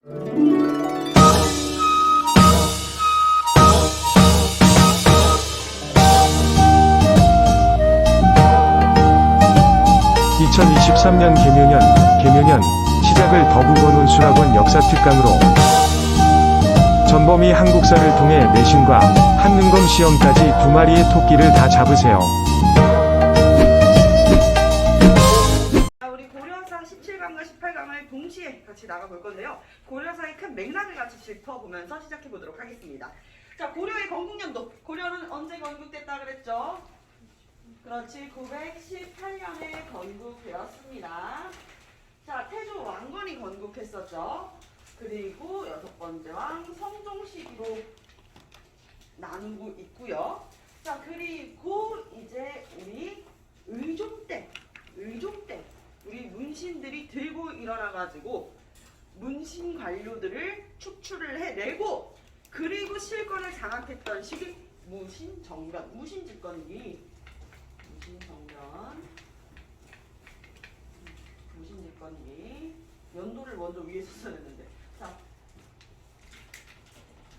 (2023년) 개묘년 시작을 더구본운 수락원 역사특강으로 전범위 한국사를 통해 내신과 한능검 시험까지 2마리의 토끼를 다 잡으세요. 우리 고려사 17강과 18강을 동시에 같이 나가볼 건데요. 고려사의 큰 맥락을 같이 짚어보면서 시작해보도록 하겠습니다. 자, 고려의 건국년도. 고려는 언제 건국됐다 그랬죠? 그렇지, 918년에 건국되었습니다. 자, 태조 왕건이 건국했었죠. 그리고 6번째 왕 성종시기로 나누고 있고요. 자, 그리고 이제 우리 의종 때 우리 문신들이 들고 일어나가지고 문신 관료들을 축출을 해내고, 그리고 실권을 장악했던 시기 무신정변, 무신집권기, 연도를 먼저 위에서 써냈는데, 자,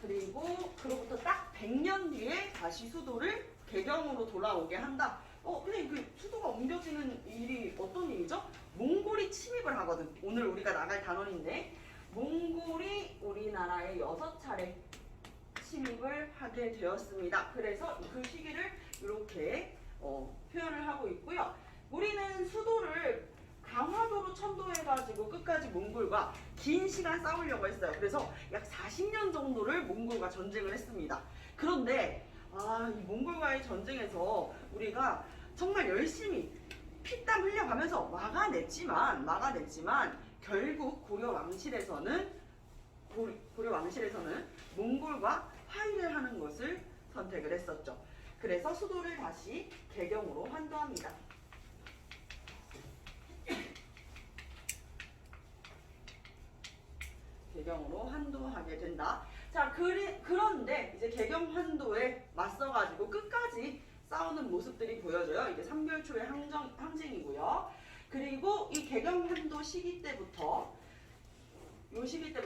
그리고 그로부터 딱 100년 뒤에 다시 수도를 개경으로 돌아오게 한다. 근데 그 수도가 옮겨지는 일이 어떤 일이죠? 몽골이 침입을 하거든. 오늘 우리가 나갈 단원인데, 몽골이 우리나라에 6차례 침입을 하게 되었습니다. 그래서 그 시기를 이렇게 표현을 하고 있고요. 우리는 수도를 강화도로 천도해가지고 끝까지 몽골과 긴 시간 싸우려고 했어요. 그래서 약 40년 정도를 몽골과 전쟁을 했습니다. 그런데 이 몽골과의 전쟁에서 우리가 정말 열심히 피땀 흘려가면서 막아냈지만 결국 고려 왕실에서는 몽골과 화해를 하는 것을 선택을 했었죠. 그래서 수도를 다시 개경으로 환도합니다. 개경으로 환도하게 된다. 자, 그런데 이제 개경 환도에 맞서가지고 끝까지 싸우는 모습들이 보여져요. 이게 3개월 초의 항쟁이고요. 그리고 이 개경 환도 시기 때부터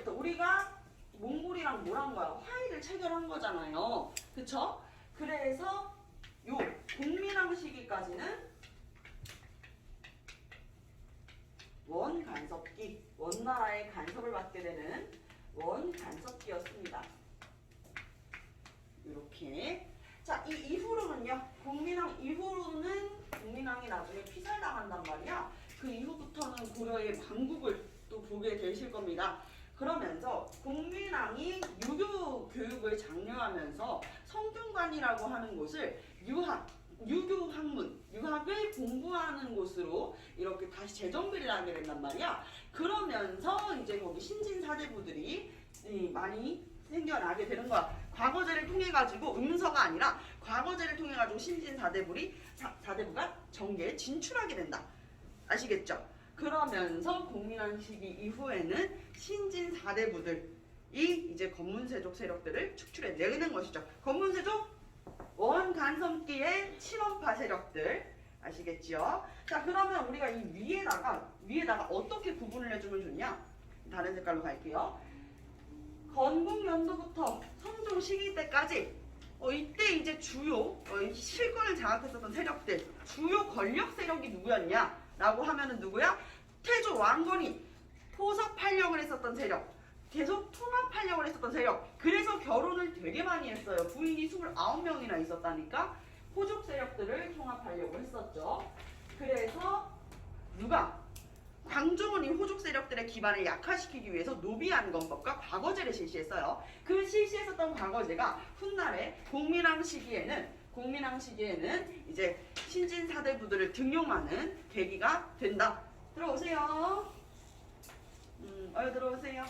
우리가 몽골이랑 뭘 한 거야? 화해를 체결한 거잖아요. 그쵸? 그래서 요 공민왕 시기까지는 원간섭기, 원나라의 간섭을 받게 되는 원간섭기였습니다. 이렇게. 자, 이 이후로는요, 공민왕 이후로는 공민왕이 나중에 피살당한단 말이야. 그 이후부터는 고려의 망국을 또 보게 되실 겁니다. 그러면서 공민왕이 유교 교육을 장려하면서 성균관이라고 하는 곳을 유교 학문, 유학을 공부하는 곳으로 이렇게 다시 재정비를 하게 된단 말이야. 그러면서 이제 거기 신진 사대부들이 많이 생겨나게 되는 거야. 과거제를 통해 가지고, 음서가 아니라 과거제를 통해 가지고 신진 사대부가 정계에 진출하게 된다. 아시겠죠? 그러면서 공민왕 시기 이후에는 신진 사대부들이 이제 건문세족 세력들을 축출해 내는 것이죠. 건문세족 원간섭기의 친원파 세력들, 아시겠지요? 자, 그러면 우리가 이 위에다가 어떻게 구분을 해주면 좋냐? 다른 색깔로 갈게요. 건국연도부터 성종 시기 때까지 이때 이제 주요 실권을 장악했었던 세력들, 주요 권력 세력이 누구였냐? 라고 하면은 누구야? 태조 왕건이 포섭하려고 했었던 세력, 계속 통합하려고 했었던 세력. 그래서 결혼을 되게 많이 했어요. 부인이 29명이나 있었다니까. 호족 세력들을 통합하려고 했었죠. 그래서 광종은 이 호족 세력들의 기반을 약화시키기 위해서 노비안건법과 과거제를 실시했어요. 그 실시했었던 과거제가 훗날에 공민왕 시기에는 이제 신진 사대부들을 등용하는 계기가 된다. 들어오세요. 들어오세요.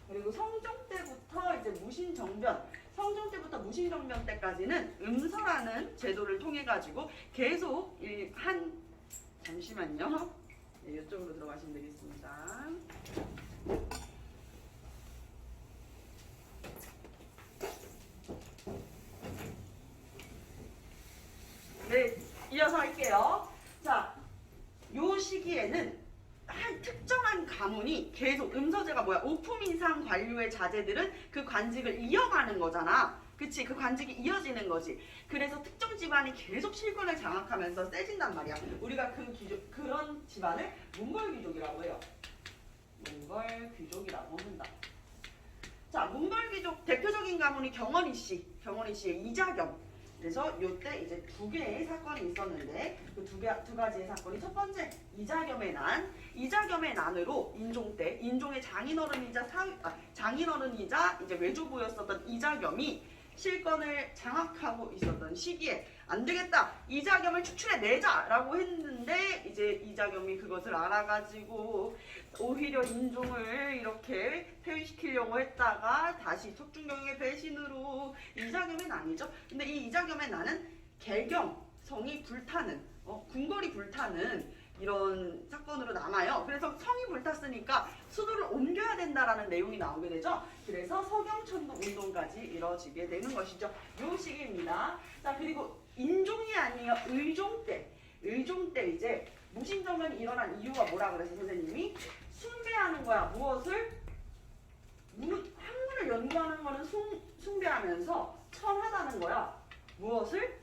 그리고 성종 때부터 이제 무신정변 때까지는 음서라는 제도를 통해 가지고 계속 잠시만요. 네, 이쪽으로 들어가시면 되겠습니다. 네, 이어서 할게요. 자, 요 시기에는 한 특정한 가문이 계속 음서제가 뭐야? 오품인상 관료의 자제들은 그 관직을 이어가는 거잖아. 그치? 그 관직이 이어지는 거지. 그래서 특정 집안이 계속 실권을 장악하면서 세진단 말이야. 우리가 그런 집안을 몽골귀족이라고 해요. 몽골귀족이라고 한다. 자, 몽골귀족 대표적인 가문이 경원이 씨의 이자겸. 그래서 이때 이제 두 개의 사건이 있었는데 그 두 가지의 사건이 첫 번째 이자겸의 난으로 인종의 장인어른이자 이제 외조부였었던 이자겸이 실권을 장악하고 있었던 시기에 안 되겠다, 이자겸을 추출해내자라고 했는데 이제 이자겸이 그것을 알아가지고 오히려 인종을 이렇게 폐위시키려고 했다가 다시 석중경의 배신으로 이자겸의 난이죠. 근데 이 이자겸의 난은 개경성이 불타는 궁궐이 불타는 이런 사건으로 남아요. 그래서 성이 불탔으니까 수도를 옮겨야 된다라는 내용이 나오게 되죠. 그래서 서경천도 운동까지 이뤄지게 되는 것이죠. 요 시기입니다. 자, 그리고 인종이 아니에요. 의종 때 이제 무신정변이 일어난 이유가 뭐라 그래서 선생님이 숭배하는 거야. 무엇을? 학문을 연구하는 거는 숭배하면서 천하다는 거야. 무엇을?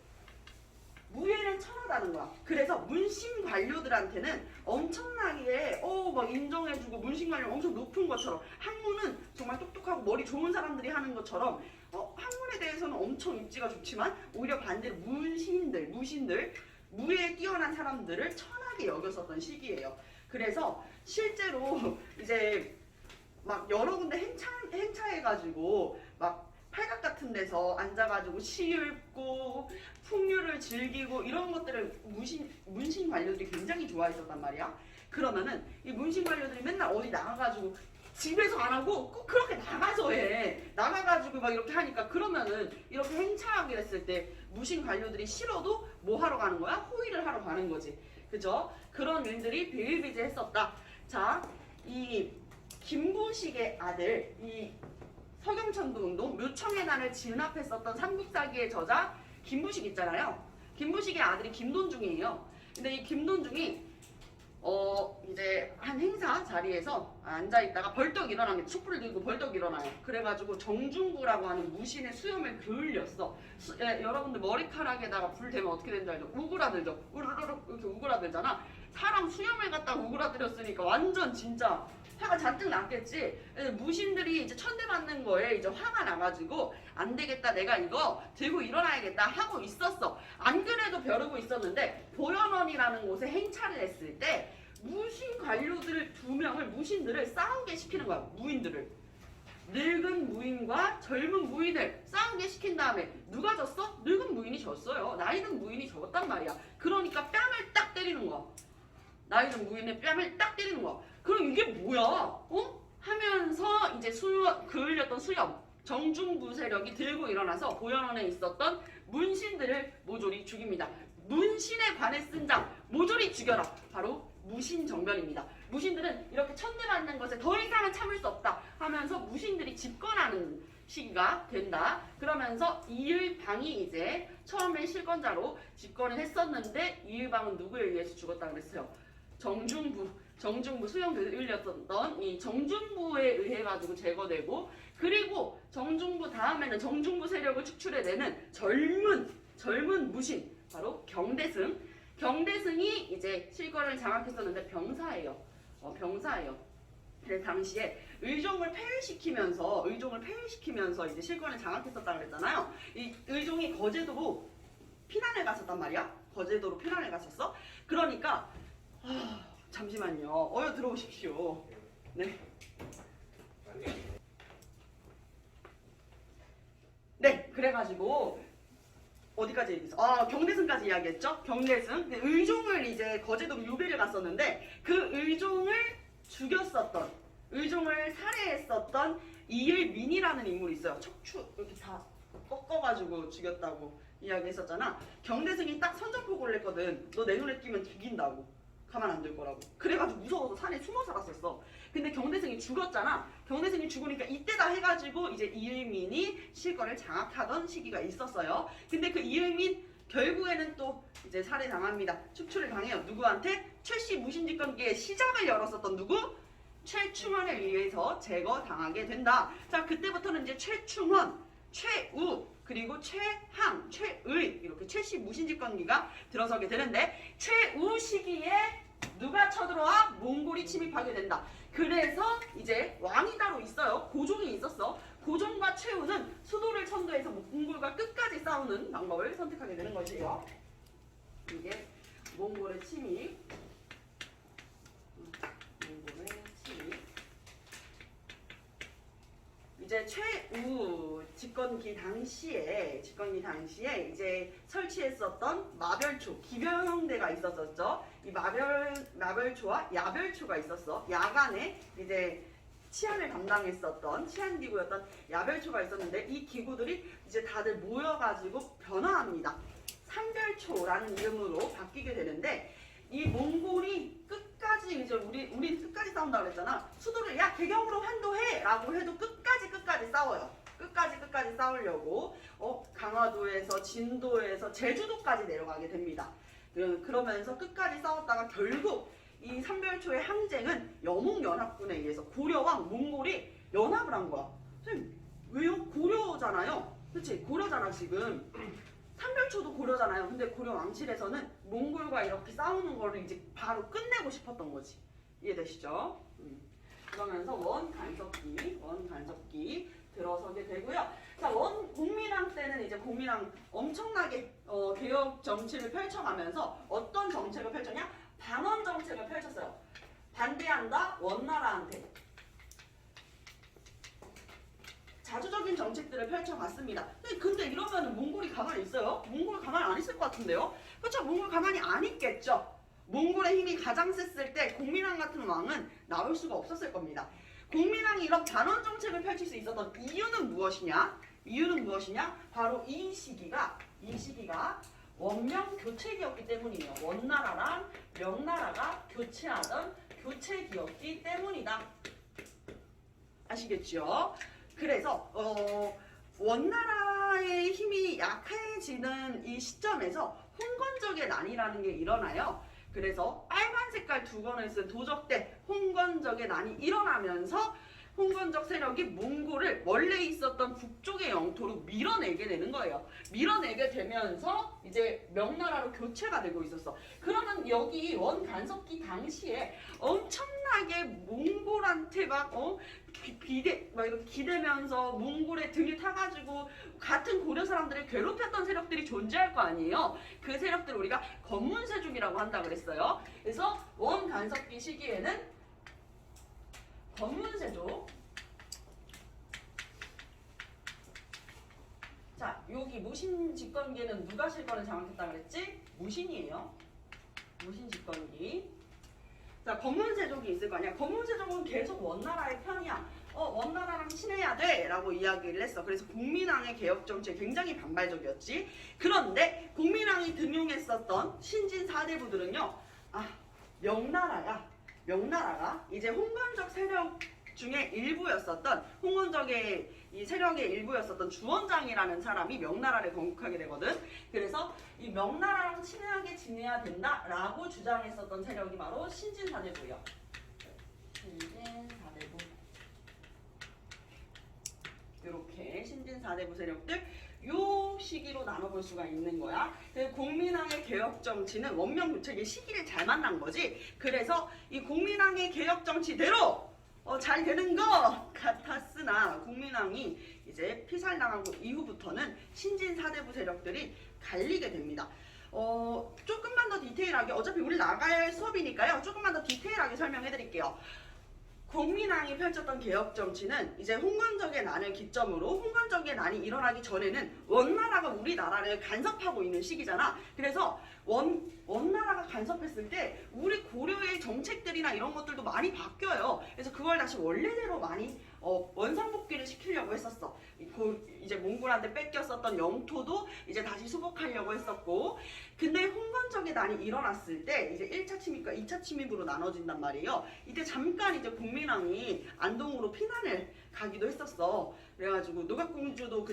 무예는 천하다는 거야. 그래서 문신 관료들한테는 엄청나게 막 인정해주고 문신 관료 엄청 높은 것처럼, 학문은 정말 똑똑하고 머리 좋은 사람들이 하는 것처럼 학문에 대해서는 엄청 입지가 좋지만 오히려 반대로 무신들 무예에 뛰어난 사람들을 천하게 여겼었던 시기예요. 그래서 실제로 이제 막 여러 군데 행차해가지고 막 팔각 같은 데서 앉아가지고 시 읽고 풍류를 즐기고 이런 것들을 문신 관료들이 굉장히 좋아했었단 말이야. 그러면은 이 문신 관료들이 맨날 어디 나가가지고 집에서 안 하고 꼭 그렇게 나가서 해. 나가가지고 막 이렇게 하니까, 그러면은 이렇게 행차하게 됐을 때 무신 관료들이 싫어도 뭐 하러 가는 거야? 호의를 하러 가는 거지. 그죠? 그런 일들이 비일비재했었다. 자, 이 김부식의 아들, 이 서경천도 운동, 묘청의 난을 진압했었던 삼국사기의 저자 김부식 있잖아요. 김부식의 아들이 김돈중이에요. 근데 이 김돈중이 이제 한 행사 자리에서 앉아있다가 벌떡 일어납니다. 촛불을 들고 벌떡 일어나요. 그래가지고 정중부라고 하는 무신의 수염을 그을렸어. 여러분들 머리카락에다가 불 대면 어떻게 되는지 알죠? 우그라들죠? 우르르륵 이렇게 우그라들잖아. 사람 수염을 갖다가 우그라들였으니까 완전 진짜 화가 잔뜩 났겠지. 무신들이 이제 천대 맞는 거에 이제 화가 나가지고 안 되겠다, 내가 이거 들고 일어나야겠다 하고 있었어. 안 그래도 벼르고 있었는데 보현원이라는 곳에 행차를 했을 때 무신 관료들 2명을 무신들을 싸우게 시키는 거야. 무인들을. 늙은 무인과 젊은 무인을 싸우게 시킨 다음에 누가 졌어? 늙은 무인이 졌어요. 나이든 무인이 졌단 말이야. 그러니까 뺨을 딱 때리는 거야. 나이든 무인의 뺨을 딱 때리는 거야. 그럼 이게 뭐야? 하면서 이제 그을렸던 수염, 정중부 세력이 들고 일어나서 보현원에 있었던 문신들을 모조리 죽입니다. 문신에 관해 쓴 장 모조리 죽여라. 바로 무신정변입니다. 무신들은 이렇게 천대 맞는 것에 더 이상은 참을 수 없다 하면서 무신들이 집권하는 시기가 된다. 그러면서 이의방이 이제 처음에 실권자로 집권을 했었는데, 이의방은 누구에 의해서 죽었다 그랬어요? 정중부 수염을 흘렸던 이 정중부에 의해 가지고 제거되고, 그리고 정중부 다음에는 정중부 세력을 축출해내는 젊은 무신, 바로 경대승이 이제 실권을 장악했었는데 병사예요. 그래서 당시에 의종을 폐위시키면서 이제 실권을 장악했었다 그랬잖아요. 이 의종이 거제도로 피난을 갔었단 말이야. 거제도로 피난을 갔었어. 그러니까 잠시만요. 어여 들어오십시오. 네. 네, 그래가지고 어디까지 얘기했어? 경대승까지 이야기했죠? 경대승. 의종을 이제 거제도로 유배를 갔었는데 그 의종을 의종을 살해했었던 이을민이라는 인물이 있어요. 척추 이렇게 다 꺾어가지고 죽였다고 이야기했었잖아. 경대승이 딱 선전포고를 했거든. 너 내 눈에 띄면 죽인다고. 가만 안 둘 거라고. 그래가지고 무서워서 산에 숨어 살았었어. 근데 경대승이 죽었잖아. 경대승이 죽으니까 이때다 해가지고 이제 이을민이 실권을 장악하던 시기가 있었어요. 근데 그 이을민 결국에는 또 이제 살해당합니다. 축출을 당해요. 누구한테? 최씨 무신집권기의 시작을 열었었던 누구? 최충원에 의해서 제거당하게 된다. 자, 그때부터는 이제 최충원, 최우, 그리고 최항, 최의 이렇게 최씨 무신집권기가 들어서게 되는데 최우 시기에 누가 쳐들어와? 몽골이 침입하게 된다. 그래서 이제 왕이 따로 있어요. 고종이 있었어. 고종과 최우는 수도를 천도해서 몽골과 끝까지 싸우는 방법을 선택하게 되는 것이에요. 이게 몽골의 침입. 이제 최우 집권기 당시에 이제 설치했었던 마별초 기병대가 있었었죠. 이 마별초와 야별초가 있었어. 야간에 이제 치안을 담당했었던 치안기구였던 야별초가 있었는데 이 기구들이 이제 다들 모여가지고 변화합니다. 삼별초라는 이름으로 바뀌게 되는데 이 몽골이 끝까지 이제 우리 끝까지 싸운다고 그랬잖아. 수도를 야 개경으로 환도해라고 해도 끝까지 싸워요. 끝까지 싸우려고 강화도에서 진도에서 제주도까지 내려가게 됩니다. 그러면서 끝까지 싸웠다가 결국 이 삼별초의 항쟁은 여몽연합군에 의해서 고려왕 몽골이 연합을 한 거야. 선생님 왜요? 고려잖아요. 그렇지? 고려잖아 지금. 삼별초도 고려잖아요. 근데 고려 왕실에서는 몽골과 이렇게 싸우는 거를 이제 바로 끝내고 싶었던 거지. 이해되시죠? 그러면서 원간섭기 들어서게 되고요. 자, 공민왕 때는 이제 공민왕 엄청나게 개혁 정치를 펼쳐가면서 어떤 정책을 펼쳤냐? 반원 정책을 펼쳤어요. 반대한다 원나라한테. 자주적인 정책들을 펼쳐갔습니다. 근데 이러면 몽골이 가만히 있어요? 몽골 가만히 안 있을 것 같은데요? 그렇죠? 몽골 가만히 안 있겠죠? 몽골의 힘이 가장 셌을 때 공민왕 같은 왕은 나올 수가 없었을 겁니다. 공민왕이 이런 반원 정책을 펼칠 수 있었던 이유는 무엇이냐? 바로 이 시기가 원명 교체기였기 때문이에요. 원나라랑 명나라가 교체하던 교체기였기 때문이다. 아시겠죠? 그래서 원나라의 힘이 약해지는 이 시점에서 홍건적의 난이라는 게 일어나요. 그래서 빨간 색깔 두 권을 쓴 도적 때 홍건적의 난이 일어나면서 홍건적 세력이 몽골을 원래 있었던 북쪽의 영토로 밀어내게 되는 거예요. 밀어내게 되면서 이제 명나라로 교체가 되고 있었어. 그러면 여기 원간섭기 당시에 엄청나게 몽골한테 막 이렇게 기대면서 몽골의 등에 타가지고 같은 고려 사람들을 괴롭혔던 세력들이 존재할 거 아니에요. 그 세력들을 우리가 건문세족이라고 한다 그랬어요. 그래서 원간섭기 시기에는 건문세족. 자, 여기 무신 집권기에는 누가 실권을 장악했다 그랬지? 무신이에요. 무신 집권기. 자, 건문세족이 있을 거 아니야. 건문세족은 계속 원나라의 편이야. 원나라랑 친해야 돼 라고 이야기를 했어. 그래서 공민왕의 개혁 정책이 굉장히 반발적이었지. 그런데 공민왕이 등용했었던 신진 사대부들은요, 명나라가 이제 홍건적 세력 중에 일부였었던 홍건적의 이 세력의 일부였었던 주원장이라는 사람이 명나라를 건국하게 되거든. 그래서 이 명나라랑 친하게 지내야 된다라고 주장했었던 세력이 바로 신진사대부예요. 신진사대부. 이렇게 신진사대부 세력들 요 시기로 나눠볼 수가 있는 거야. 공민왕의 개혁 정치는 원명 교체의 시기를 잘 만난 거지. 그래서 이 공민왕의 개혁 정치대로 잘 되는 것 같았으나 공민왕이 이제 피살당하고 이후부터는 신진사대부 세력들이 갈리게 됩니다. 조금만 더 디테일하게, 어차피 우리 나갈 수업이니까요. 조금만 더 디테일하게 설명해 드릴게요. 공민왕이 펼쳤던 개혁 정치는 이제 홍건적의 난을 기점으로, 홍건적의 난이 일어나기 전에는 원나라가 우리나라를 간섭하고 있는 시기잖아. 그래서 원나라가 간섭했을 때 우리 고려의 정책들이나 이런 것들도 많이 바뀌어요. 그래서 그걸 다시 원래대로 많이 원상복귀를 시키려고 했었어. 이제 몽골한테 뺏겼었던 영토도 이제 다시 수복하려고 했었고, 근데 홍건적의 난이 일어났을 때 이제 1차 침입과 2차 침입으로 나눠진단 말이에요. 이때 잠깐 이제 공민왕이 안동으로 피난을 가기도 했었어. 그래가지고 노각공주도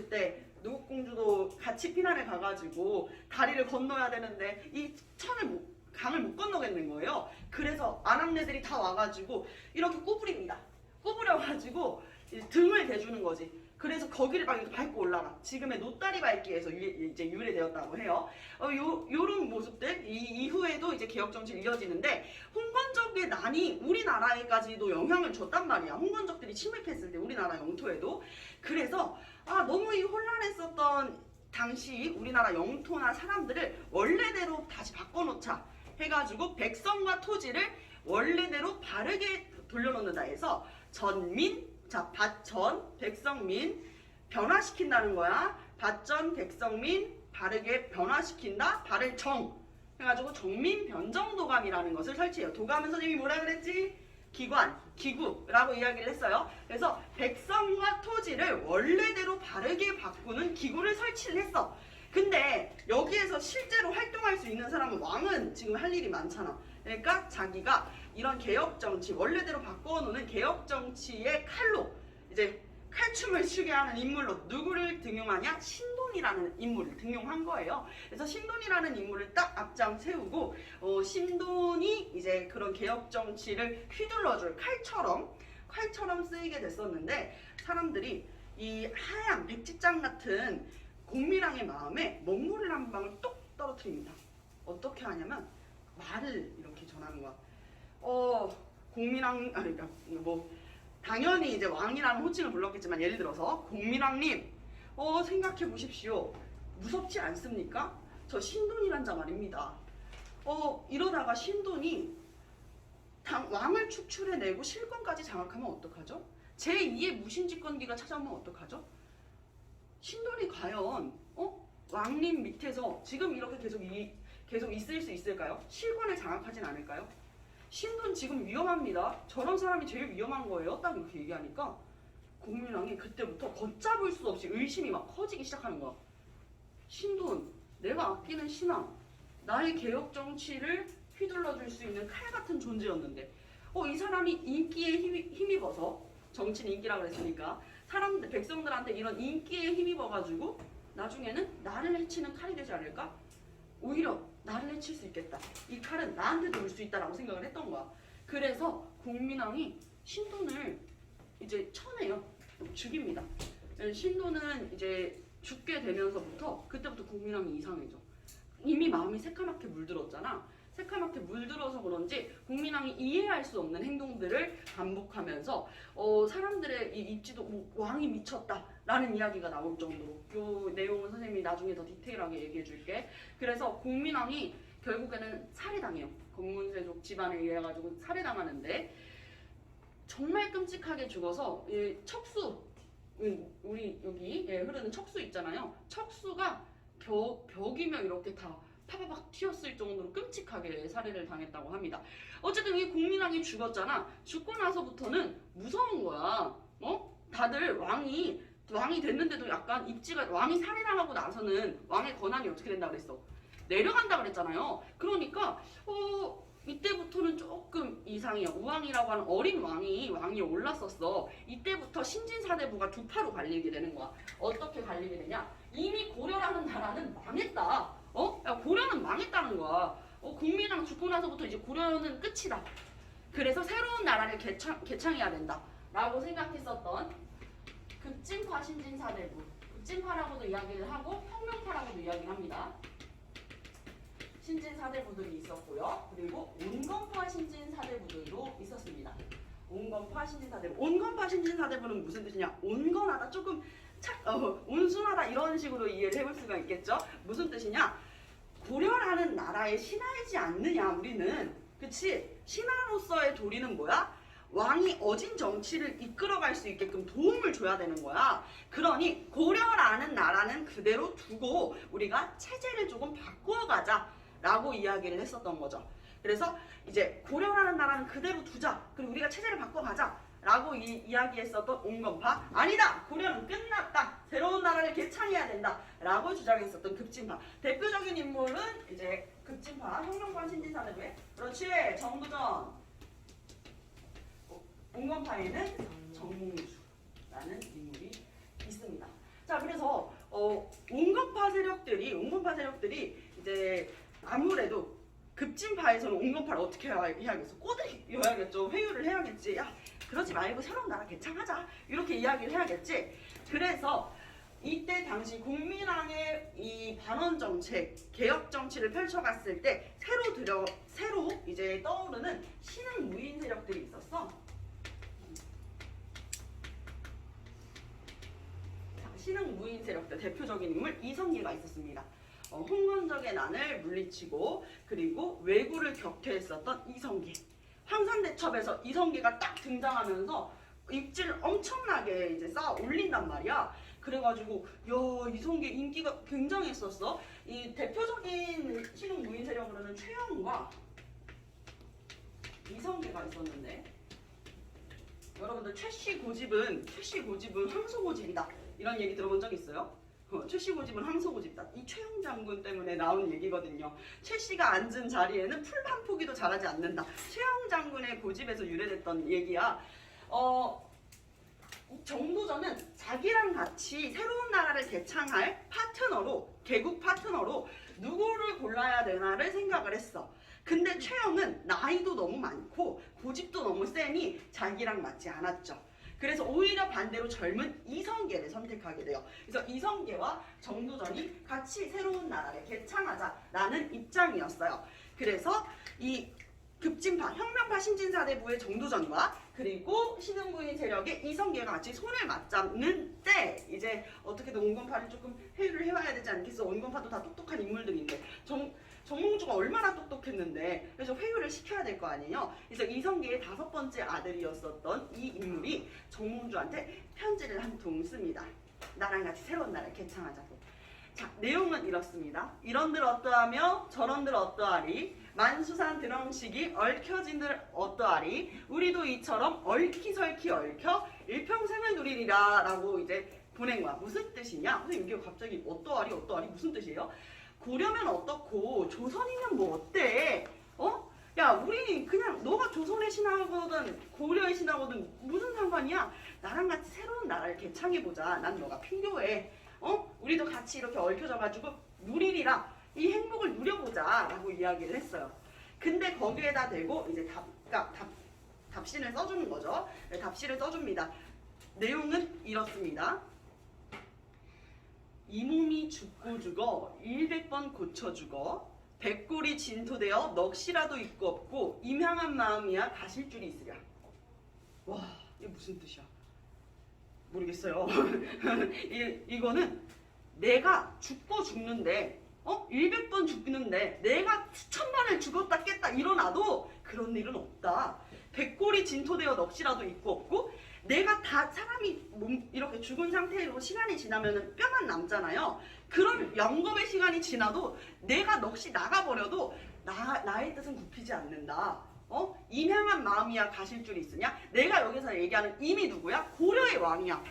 같이 피난을 가가지고 다리를 건너야 되는데 이 천을 강을 못 건너겠는 거예요. 그래서 아낙네들이 다 와가지고 이렇게 구부립니다. 구부려가지고 등을 대주는 거지. 그래서 거기를 막 이렇게 밟고 올라가. 지금의 노다리 밟기에서 이제 유래되었다고 해요. 요런 모습들 이후에도 이제 개혁 정치 이어지는데 홍건적의 난이 우리나라에까지도 영향을 줬단 말이야. 홍건적들이 침입했을 때 우리나라 영토에도. 그래서 너무 이 혼란했었던 당시 우리나라 영토나 사람들을 원래대로 다시 바꿔놓자 해가지고 백성과 토지를 원래대로 바르게 돌려놓는다 해서 전민, 자 밭전, 백성민 변화시킨다는 거야. 밭전, 백성민 바르게 변화시킨다. 바를 정 해가지고 정민변정도감이라는 것을 설치해요. 도감은 선생님이 뭐라 그랬지? 기관, 기구라고 이야기를 했어요. 그래서 백성과 토지를 원래대로 바르게 바꾸는 기구를 설치를 했어. 근데 여기에서 실제로 활동할 수 있는 사람은 왕은 지금 할 일이 많잖아. 그러니까 자기가 이런 개혁정치, 원래대로 바꿔놓는 개혁정치의 칼로 이제 칼춤을 추게 하는 인물로 누구를 등용하냐? 신돈이라는 인물을 등용한 거예요. 그래서 신돈이라는 인물을 딱 앞장 세우고 신돈이 이제 그런 개혁 정치를 휘둘러줄 칼처럼 쓰이게 됐었는데 사람들이 이 하얀 백지장 같은 공미랑의 마음에 먹물을 한 방울 똑 떨어뜨립니다. 어떻게 하냐면 말을 이렇게 전하는 거야. 공미랑 그러니까 당연히 이제 왕이라는 호칭을 불렀겠지만 예를 들어서 공미랑님 생각해 보십시오. 무섭지 않습니까? 저 신돈이란 자 말입니다. 이러다가 신돈이 왕을 축출해내고 실권까지 장악하면 어떡하죠? 제2의 무신집권기가 찾아오면 어떡하죠? 신돈이 과연 왕님 밑에서 지금 이렇게 계속 있을 수 있을까요? 실권을 장악하진 않을까요? 신돈 지금 위험합니다. 저런 사람이 제일 위험한 거예요. 딱 이렇게 얘기하니까 공민왕이 그때부터 걷잡을 수 없이 의심이 막 커지기 시작하는 거야. 신돈, 내가 아끼는 신하, 나의 개혁 정치를 휘둘러줄 수 있는 칼 같은 존재였는데 이 사람이 인기에 힘입어서 정치는 인기라 그랬으니까 사람들, 백성들한테 이런 인기에 힘입어가지고 나중에는 나를 해치는 칼이 되지 않을까? 오히려 나를 해칠 수 있겠다. 이 칼은 나한테도 올 수 있다라고 생각을 했던 거야. 그래서 공민왕이 신돈을 이제 쳐내요. 죽입니다. 신돈은 이제 죽게 되면서부터 그때부터 공민왕이 이상해져. 이미 마음이 새카맣게 물들었잖아. 새카맣게 물들어서 그런지 공민왕이 이해할 수 없는 행동들을 반복하면서 사람들의 이 입지도 왕이 미쳤다라는 이야기가 나올 정도로 이 내용은 선생님이 나중에 더 디테일하게 얘기해 줄게. 그래서 공민왕이 결국에는 살해당해요. 검문세족 집안에 의해 가지고 살해당하는데 정말 끔찍하게 죽어서 척수 우리 여기 흐르는 척수 있잖아요. 척수가 벽이며 이렇게 다 파바박 튀었을 정도로 끔찍하게 살해를 당했다고 합니다. 어쨌든 이 공민왕이 죽었잖아. 죽고 나서부터는 무서운 거야. 다들 왕이 됐는데도 약간 입지가 왕이 살해당하고 나서는 왕의 권한이 어떻게 된다 그랬어? 내려간다 그랬잖아요. 그러니까 이때부터는 조금 이상해요. 우왕이라고 하는 어린 왕이 올랐었어. 이때부터 신진사대부가 두 파로 갈리게 되는 거야. 어떻게 갈리게 되냐? 이미 고려라는 나라는 망했다. 고려는 망했다는 거야. 공민왕 죽고 나서부터 이제 고려는 끝이다. 그래서 새로운 나라를 개창해야 된다. 라고 생각했었던 급진파 신진사대부. 급진파라고도 이야기를 하고 혁명파라고도 이야기를 합니다. 신진사대부들이 있었고요. 그리고 온건파 신진사대부들도 있었습니다. 온건파 신진사대부. 온건파 신진사대부는 무슨 뜻이냐? 온건하다, 조금 온순하다 이런 식으로 이해를 해볼 수가 있겠죠. 무슨 뜻이냐? 고려라는 나라의 신하이지 않느냐 우리는. 그치? 신하로서의 도리는 뭐야? 왕이 어진 정치를 이끌어갈 수 있게끔 도움을 줘야 되는 거야. 그러니 고려라는 나라는 그대로 두고 우리가 체제를 조금 바꾸어가자 라고 이야기를 했었던 거죠. 그래서 이제 고려라는 나라는 그대로 두자. 그리고 우리가 체제를 바꿔가자 라고 이야기했었던 온건파. 아니다! 고려는 끝났다! 새로운 나라를 개창해야 된다! 라고 주장했었던 급진파. 대표적인 인물은 이제 급진파, 혁명파 신진사대부의 그렇지! 정부전. 온건파에는 정몽주라는 인물이 있습니다. 자, 그래서 온건파 세력들이 이제 아무래도 급진파에서는 온건파를 어떻게 해야겠어? 꼬드겨야겠죠. 회유를 해야겠지. 야, 그러지 말고 새로운 나라 개창하자. 이렇게 이야기를 해야겠지. 그래서 이때 당시 국민항의 이 반원 정책, 개혁 정치를 펼쳐갔을 때 새로 이제 떠오르는 신흥 무인 세력들이 있었어. 자, 신흥 무인 세력들 대표적인 인물 이성계가 있었습니다. 홍건적의 난을 물리치고 그리고 왜구를 격퇴했었던 이성계. 황산대첩에서 이성계가 딱 등장하면서 입지를 엄청나게 이제 쌓아 올린단 말이야. 그래가지고 야, 이성계 인기가 굉장했었어. 이 대표적인 신흥 무인 세력으로는 최영과 이성계가 있었는데, 여러분들 최씨 고집은 항소고집이다 이런 얘기 들어본 적 있어요? 최씨 고집은 항소고집이다. 이 최영 장군 때문에 나온 얘기거든요. 최씨가 앉은 자리에는 풀 한 포기도 자라지 않는다. 최영 장군의 고집에서 유래됐던 얘기야. 정도전은 자기랑 같이 새로운 나라를 개창할 파트너로, 개국 파트너로 누구를 골라야 되나를 생각을 했어. 근데 최영은 나이도 너무 많고 고집도 너무 세니 자기랑 맞지 않았죠. 그래서 오히려 반대로 젊은 이성계를 선택하게 돼요. 그래서 이성계와 정도전이 같이 새로운 나라를 개창하자라는 입장이었어요. 그래서 이 급진파, 혁명파 신진사대부의 정도전과 그리고 신흥무인 세력의 이성계가 같이 손을 맞잡는 때 이제 어떻게든 온건파를 조금 회유를 해와야 되지 않겠어? 온건파도 다 똑똑한 인물들인데 정몽주가 얼마나 똑똑했는데, 그래서 회유를 시켜야 될 거 아니에요. 그래서 이성계의 5번째 아들이었었던 이 인물이 정몽주한테 편지를 한 통 씁니다. 나랑 같이 새로운 나라를 개창하자고. 자, 내용은 이렇습니다. 이런들 어떠하며 저런들 어떠하리, 만수산 드렁식이 얽혀진들 어떠하리, 우리도 이처럼 얽히설키 얽혀 일평생을 누리리라 라고 이제 보낸 거야. 무슨 뜻이냐? 선생님 이게 갑자기 어떠하리 무슨 뜻이에요? 고려면 어떻고 조선이면 뭐 어때? 야, 우리 그냥 너가 조선의 신하거든 고려의 신하거든 무슨 상관이야? 나랑 같이 새로운 나라를 개창해보자. 난 너가 필요해. 우리도 같이 이렇게 얽혀져가지고 누리리라. 이 행복을 누려보자 라고 이야기를 했어요. 근데 거기에다 대고 이제 답신을 써주는 거죠. 네, 답시를 써줍니다. 내용은 이렇습니다. 이 몸이 죽고 죽어 100번 고쳐 죽어 백골이 진토되어 넋이라도 있고 없고 임향한 마음이야 가실 줄이 있으랴. 와, 이게 무슨 뜻이야? 모르겠어요. 이거는 내가 죽고 죽는데 100번 죽는데 내가 수천번을 죽었다 깼다 일어나도 그런 일은 없다. 백골이 진토되어 넋이라도 있고 없고, 내가 다 사람이 이렇게 죽은 상태로 시간이 지나면 뼈만 남잖아요. 그런 영겁의 시간이 지나도 내가 넋이 나가버려도 나의 뜻은 굽히지 않는다. 임향한 마음이야 가실 줄이 있으냐? 내가 여기서 얘기하는 임이 누구야? 고려의 왕이야.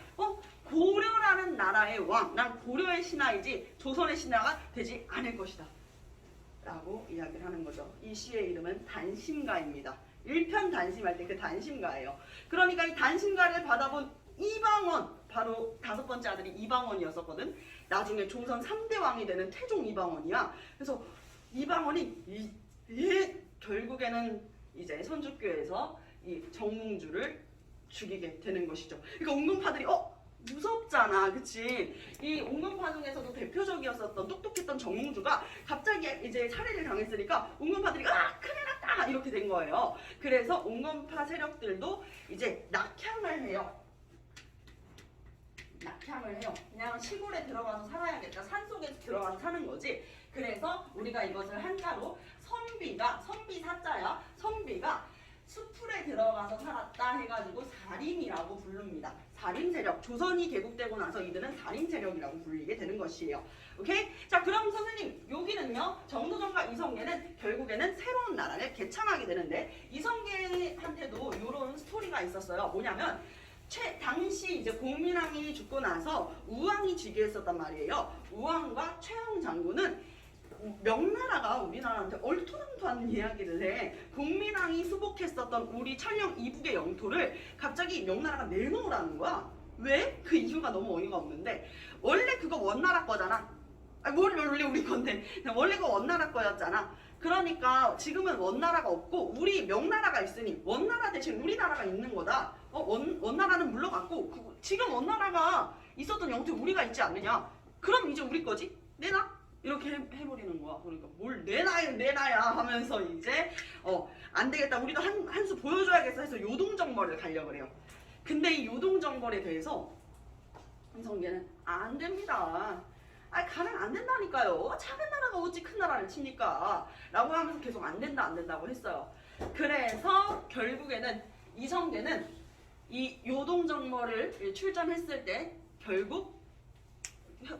고려라는 나라의 왕, 난 고려의 신하이지 조선의 신하가 되지 않을 것이다 라고 이야기를 하는 거죠. 이 시의 이름은 단심가입니다. 일편단심할 때 그 단심가예요. 그러니까 이 단심가를 받아본 이방원, 바로 5번째 아들이 이방원이었었거든. 나중에 조선 3대 왕이 되는 태종 이방원이야. 그래서 이방원이 결국에는 이제 선주교에서 이 정몽주를 죽이게 되는 것이죠. 그러니까 온건파들이 무섭잖아, 그치? 이 온건파 중에서도 대표적이었었던 똑똑했던 정몽주가 갑자기 이제 살해를 당했으니까 온건파들이 큰일 났다 이렇게 된 거예요. 그래서 온건파 세력들도 이제 낙향을 해요. 그냥 시골에 들어가서 살아야겠다. 산속에 들어가서 사는 거지. 그래서 우리가 이것을 한자로 선비가 수풀에 들어가서 살았다 해가지고 사림이라고 부릅니다. 사림 세력. 조선이 개국되고 나서 이들은 사림 세력이라고 불리게 되는 것이에요. 오케이? 자, 그럼 선생님 여기는요, 정도전과 이성계는 결국에는 새로운 나라를 개창하게 되는데, 이성계한테도 이런 스토리가 있었어요. 뭐냐면 당시 이제 공민왕이 죽고 나서 우왕이 즉위했었단 말이에요. 우왕과 최영 장군은 명나라가 우리나라한테 얼토당토하는 이야기를 해. 국민왕이 수복했었던 우리 천령 이북의 영토를 갑자기 명나라가 내놓으라는 거야. 왜? 그 이유가 너무 어이가 없는데, 원래 그거 원나라 거잖아. 원래 우리 건데 원래 그거 원나라 거였잖아. 그러니까 지금은 원나라가 없고 우리 명나라가 있으니 원나라 대신 우리나라가 있는 거다. 원나라는 물러갔고 지금 원나라가 있었던 영토에 우리가 있지 않느냐. 그럼 이제 우리 거지? 내놔? 이렇게 해버리는 거야. 그러니까 뭘 내놔야 하면서 이제 안 되겠다. 우리도 한 수 보여줘야겠어 해서 요동정벌을 가려고 그래요. 근데 이 요동정벌에 대해서 한성계는 안 됩니다. 가면 안 된다니까요. 작은 나라가 어찌 큰 나라를 칩니까? 라고 하면서 계속 안 된다고 했어요. 그래서 결국에는 이성계는 이 요동정벌을 출전했을 때 결국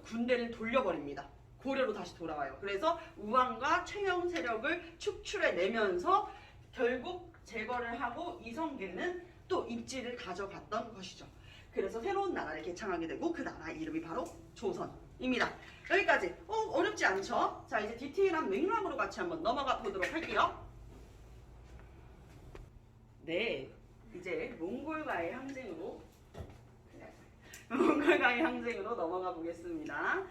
군대를 돌려버립니다. 고려로 다시 돌아와요. 그래서 우왕과 최영 세력을 축출해내면서 결국 제거를 하고 이성계는 또 입지를 가져갔던 것이죠. 그래서 새로운 나라를 개창하게 되고 그 나라 이름이 바로 조선입니다. 여기까지 어렵지 않죠? 자, 이제 디테일한 맥락으로 같이 한번 넘어가 보도록 할게요. 네, 이제 몽골과의 항쟁으로 넘어가 보겠습니다.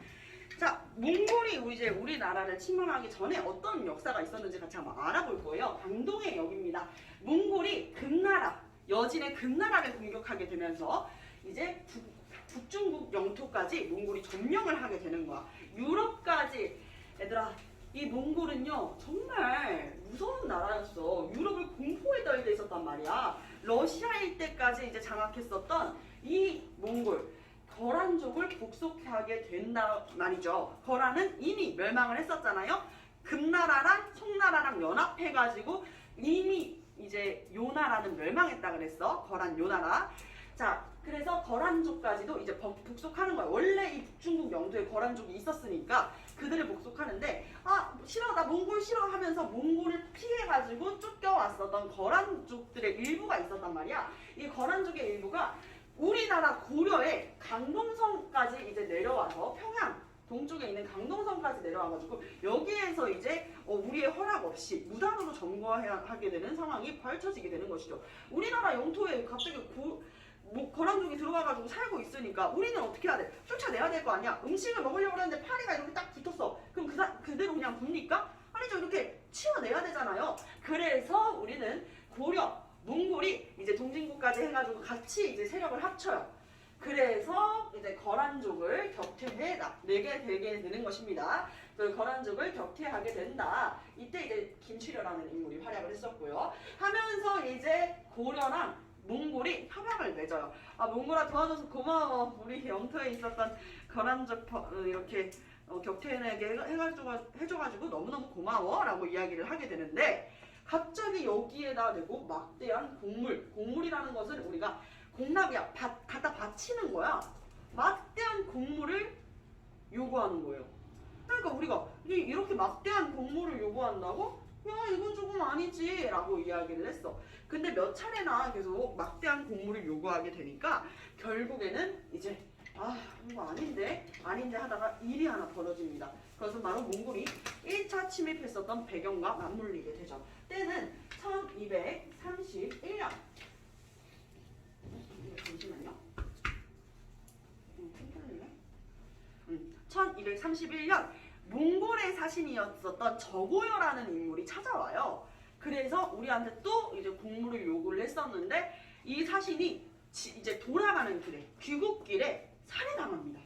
자, 몽골이 이제 우리나라를 침범하기 전에 어떤 역사가 있었는지 같이 한번 알아볼 거예요. 강동의 역입니다. 몽골이 금나라, 여진의 금나라를 공격하게 되면서 이제 북중국 영토까지 몽골이 점령을 하게 되는 거야. 유럽까지. 얘들아, 이 몽골은요 정말 무서운 나라였어. 유럽을 공포에 떨게 있었단 말이야. 러시아 일대까지 이제 장악했었던 이 몽골, 거란족을 복속하게 된다 말이죠. 거란은 이미 멸망을 했었잖아요. 금나라랑 송나라랑 연합해가지고 이미 이제 요나라는 멸망했다 그랬어. 거란 요나라. 자, 그래서 거란족까지도 이제 복속하는 거야. 원래 이 북중국 영토에 거란족이 있었으니까 그들을 복속하는데 싫어, 나 몽골 싫어 하면서 몽골을 피해가지고 쫓겨왔었던 거란족들의 일부가 있었단 말이야. 이 거란족의 일부가 우리나라 고려의 강동성까지 이제 내려와서 평양 동쪽에 있는 강동성까지 내려와가지고 여기에서 이제 우리의 허락 없이 무단으로 점거하게 되는 상황이 펼쳐지게 되는 것이죠. 우리나라 영토에 갑자기 거란족이 들어와가지고 살고 있으니까 우리는 어떻게 해야 돼? 쫓아내야 될 거 아니야. 음식을 먹으려고 하는데 파리가 이렇게 딱 붙었어. 그럼 그대로 그냥 굽니까? 아니죠. 이렇게 치워내야 되잖아요. 그래서 우리는 고려, 몽골이 이제 동진국까지 해가지고 같이 이제 세력을 합쳐요. 그래서 이제 거란족을 격퇴해내게 되는 것입니다. 그 거란족을 격퇴하게 된다. 이때 이제 김취려라는 인물이 활약을 했었고요. 하면서 이제 고려랑 몽골이 협약을 맺어요. 몽골아 도와줘서 고마워. 우리 영토에 있었던 거란족 이렇게 격퇴해내게 해줘가지고 너무너무 고마워 라고 이야기를 하게 되는데 갑자기 여기에다 대고 막대한 곡물이라는 것은 우리가 공납이야. 갖다 바치는 거야. 막대한 곡물을 요구하는 거예요. 그러니까 우리가 이렇게 막대한 곡물을 요구한다고? 야, 이건 조금 아니지 라고 이야기를 했어. 근데 몇 차례나 계속 막대한 곡물을 요구하게 되니까 결국에는 이제 이거 아닌데 하다가 일이 하나 벌어집니다. 그것은 바로 몽골이 1차 침입했었던 배경과 맞물리게 되죠. 때는 1231년. 잠시만요. 1231년 몽골의 사신이었었던 저고요라는 인물이 찾아와요. 그래서 우리한테 또 이제 곡물을 요구를 했었는데 이 사신이 이제 돌아가는 길에 귀국길에 살해당합니다.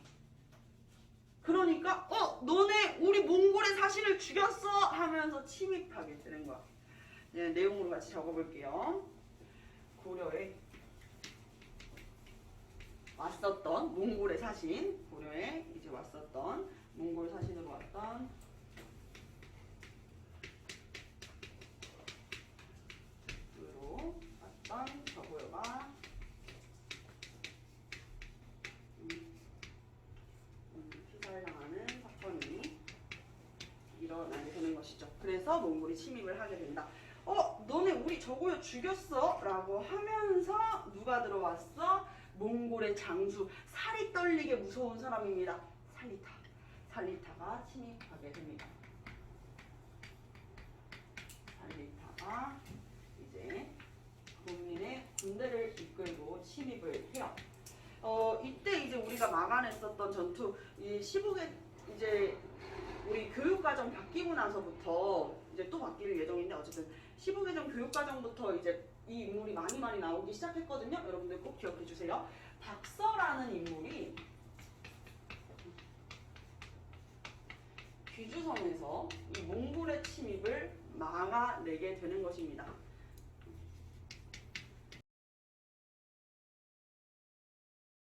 그러니까 너네 우리 몽골의 사신을 죽였어 하면서 침입하게 되는 거야. 네, 내용으로 같이 적어볼게요. 고려에 왔었던 몽골의 사신, 고려에 이제 왔었던 몽골 사신으로 왔던 저고요가 피살당하는 사건이 일어나게 되는 것이죠. 그래서 몽골이 침입을 하게 된다. 너네 우리 저고요 죽였어? 라고 하면서 누가 들어왔어? 몽골의 장수, 살이 떨리게 무서운 사람입니다. 살리타가 침입하게 됩니다. 살리타가 이제 국민의 군대를 이끌고 침입을 해요. 이때 이제 우리가 막아냈었던 전투, 이 시북에 이제 우리 교육과정 바뀌고 나서부터 이제 또 바뀔 예정인데 어쨌든 15개정 교육과정부터 이제 이 인물이 많이 나오기 시작했거든요. 여러분들 꼭 기억해 주세요. 박서라는 인물이 귀주성에서 이 몽골의 침입을 막아내게 되는 것입니다.